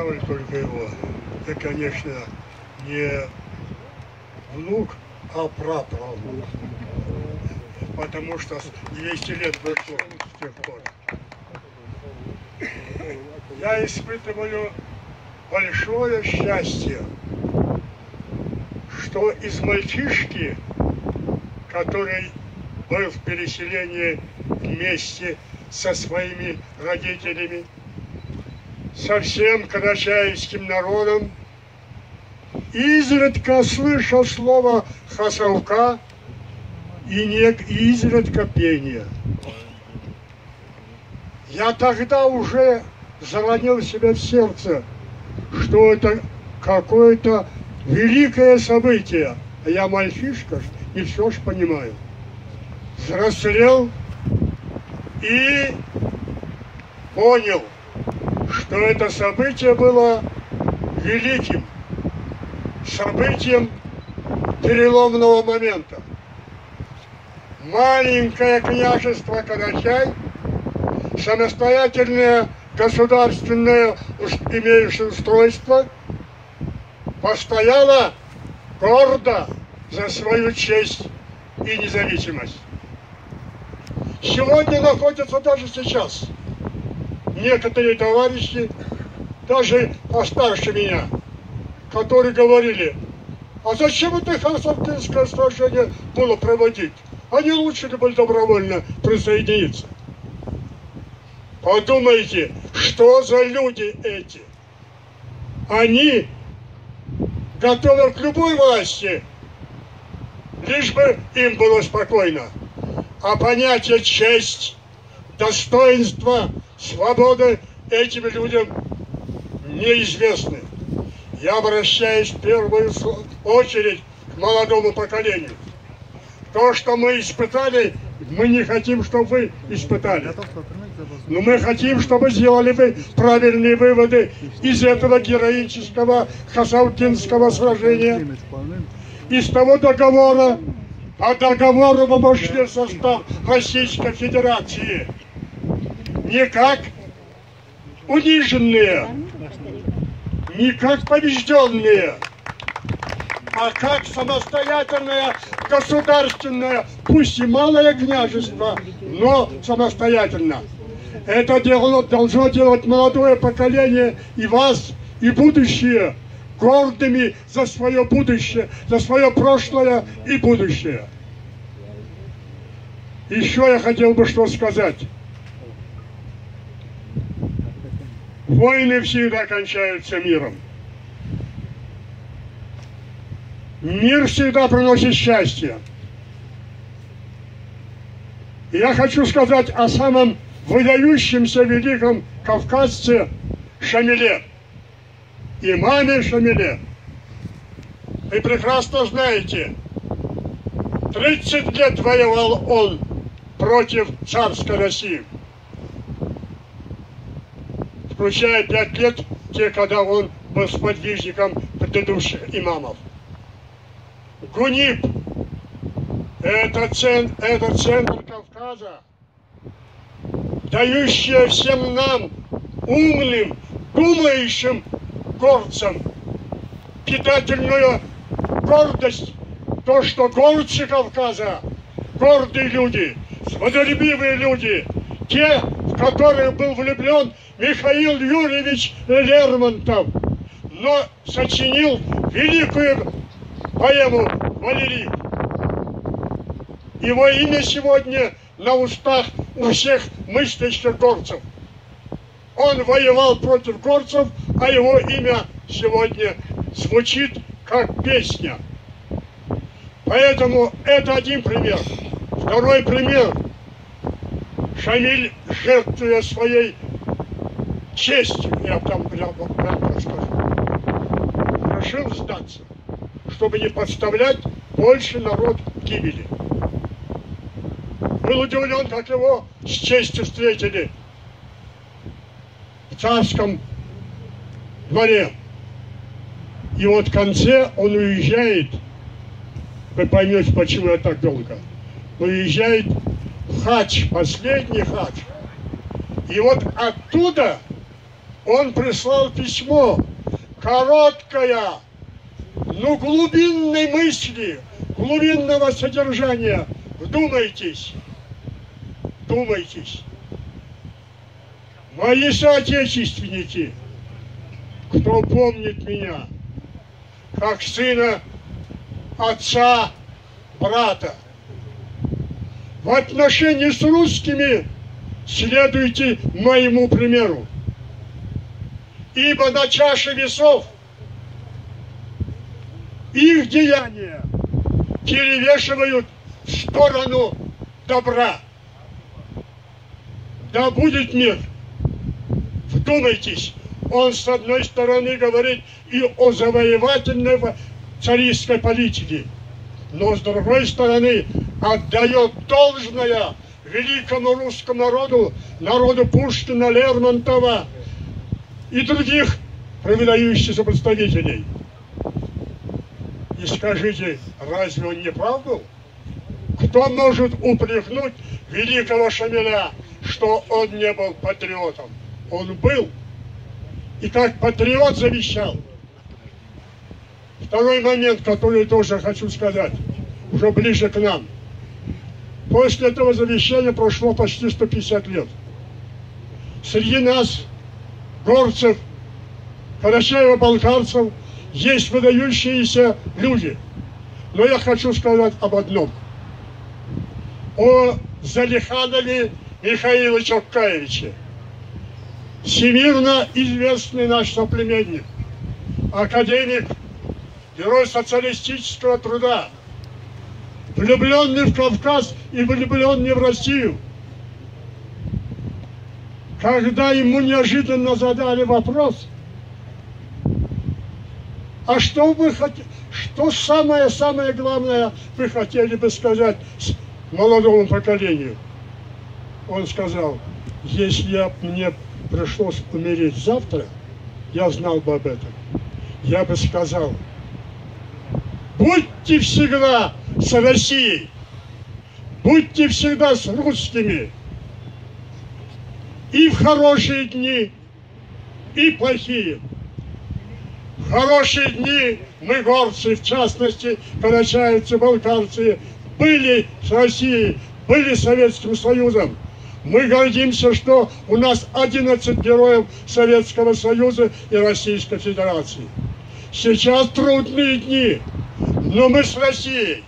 знаю только его. Это, конечно, не внук, а праправнук. Потому что 200 лет прошло с тех пор. Я испытываю большое счастье, что из мальчишки, который был в переселении вместе со своими родителями, со всем карачаевским народом, изредка слышал слово «хасавка» и изредка пение. Я тогда уже заронил себе в сердце, что это какое-то великое событие. А я мальчишка, не все ж понимаю. Взрослел и понял, что это событие было великим событием переломного момента. Маленькое княжество Карачай, самостоятельное государственное имеющее устройство, постояло гордо за свою честь и независимость. Сегодня находятся даже сейчас некоторые товарищи, даже постарше меня, которые говорили: а зачем это Хасавкинское сражение было проводить? Они лучше ли были добровольно присоединиться? Подумайте, что за люди эти? Они готовы к любой власти, лишь бы им было спокойно. А понятие честь, достоинство, свобода этим людям неизвестны. Я обращаюсь в первую очередь к молодому поколению. То, что мы испытали, мы не хотим, чтобы вы испытали. Но мы хотим, чтобы сделали вы правильные выводы из этого героического Хасавкинского сражения, из того договора. По договору мы вошли в состав Российской Федерации не как униженные, не как побежденные, а как самостоятельное государственное, пусть и малое княжество, но самостоятельно. Это должно делать молодое поколение и вас, и будущее, гордыми за свое будущее, за свое прошлое и будущее. Еще я хотел бы что сказать. Войны всегда кончаются миром. Мир всегда приносит счастье. И я хочу сказать о самом выдающемся великом кавказце Шамиле, имаме Шамиле. Вы прекрасно знаете, 30 лет воевал он против царской России, включая 5 лет, когда он был сподвижником предыдущих имамов. Гунип – это центр Кавказа, дающий всем нам, умным, думающим горцам, питательную гордость, то, что горцы Кавказа, гордые люди, свободолюбивые люди, те, в которых был влюблен Михаил Юрьевич Лермонтов, но сочинил великую поэму «Валерий». Его имя сегодня на устах у всех мыслящих горцев. Он воевал против горцев, а его имя сегодня звучит как песня. Поэтому это один пример. Второй пример. Шамиль, жертвуя своей честью, я там прямо скажу, решил сдаться, чтобы не подставлять больше народ к гибели. Был удивлен, как его с честью встретили в царском дворе. И вот в конце он уезжает, вы поймете, почему я так долго, уезжает в хадж, последний хадж. И вот оттуда Он прислал письмо, короткое, но глубинной мысли, глубинного содержания. Вдумайтесь, вдумайтесь. Мои соотечественники, кто помнит меня, как сына, отца, брата, в отношении с русскими следуйте моему примеру. Ибо на чаше весов их деяния перевешивают в сторону добра. Да будет мир. Вдумайтесь, он с одной стороны говорит и о завоевательной царистской политике, но с другой стороны отдает должное великому русскому народу, народу Пушкина, Лермонтова и других выдающихся представителей. И скажите, разве он не прав был? Кто может упрекнуть великого Шамиля, что он не был патриотом? Он был. И как патриот завещал. Второй момент, который тоже хочу сказать, уже ближе к нам. После этого завещания прошло почти 150 лет. Среди нас, горцев, карачаево-балкарцев, есть выдающиеся люди. Но я хочу сказать об одном. О Залиханове Михаиле Чоккаевиче. Всемирно известный наш соплеменник, академик, герой социалистического труда, влюбленный в Кавказ и влюбленный в Россию. Когда ему неожиданно задали вопрос, а что вы хотите, что самое главное вы хотели бы сказать молодому поколению? Он сказал, если мне пришлось умереть завтра, я знал бы об этом. Я бы сказал, будьте всегда с Россией, будьте всегда с русскими. И в хорошие дни, и плохие. В хорошие дни мы, горцы, в частности, карачаевцы, балкарцы, были с Россией, были с Советским Союзом. Мы гордимся, что у нас 11 героев Советского Союза и Российской Федерации. Сейчас трудные дни, но мы с Россией.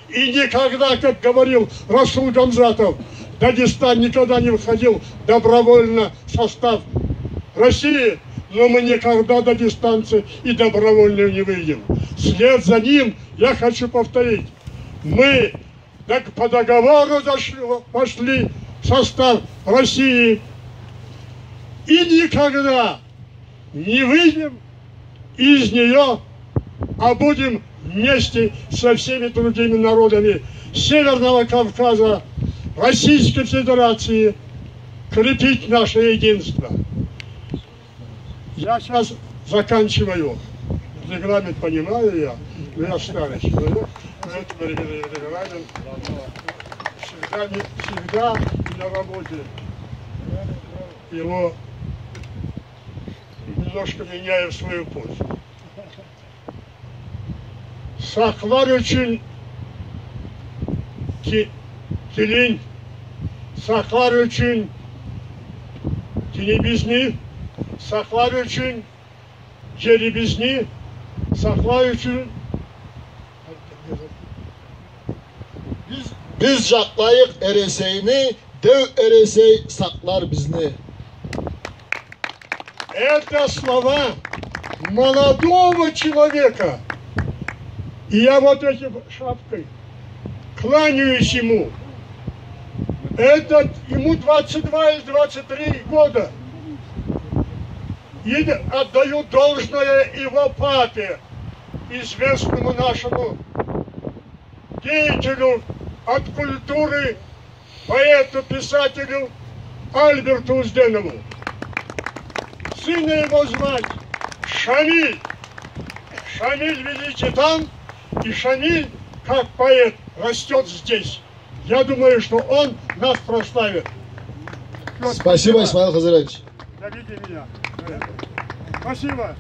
И никогда, как говорил Расул Гамзатов, Дагестан никогда не входил добровольно в состав России, но мы никогда, дагестанцы, и добровольно не выйдем. Вслед за ним я хочу повторить. Мы по договору пошли в состав России и никогда не выйдем из нее, а будем вместе со всеми другими народами Северного Кавказа, Российской Федерации крепить наше единство. Я сейчас заканчиваю. Регламент понимаю я, но я старый человек, поэтому регламент всегда на работе его немножко меняю в свою пользу. Saklar için dilin, saklar için dilimizni, saklar için celimizni, saklar için biz saklayık ereseyni, dev eresey saklar bizni. Это слова молодого человека. И я вот этой шапкой кланяюсь ему. Ему 22 или 23 года. И отдаю должное его папе, известному нашему деятелю от культуры, поэту, писателю Альберту Узденову. Сына его звать Шамиль. Шамиль великий там, и Шамиль, как поэт, растет здесь. Я думаю, что он нас прославит. Спасибо, Исмаил Хазарович. Зовите меня. Спасибо.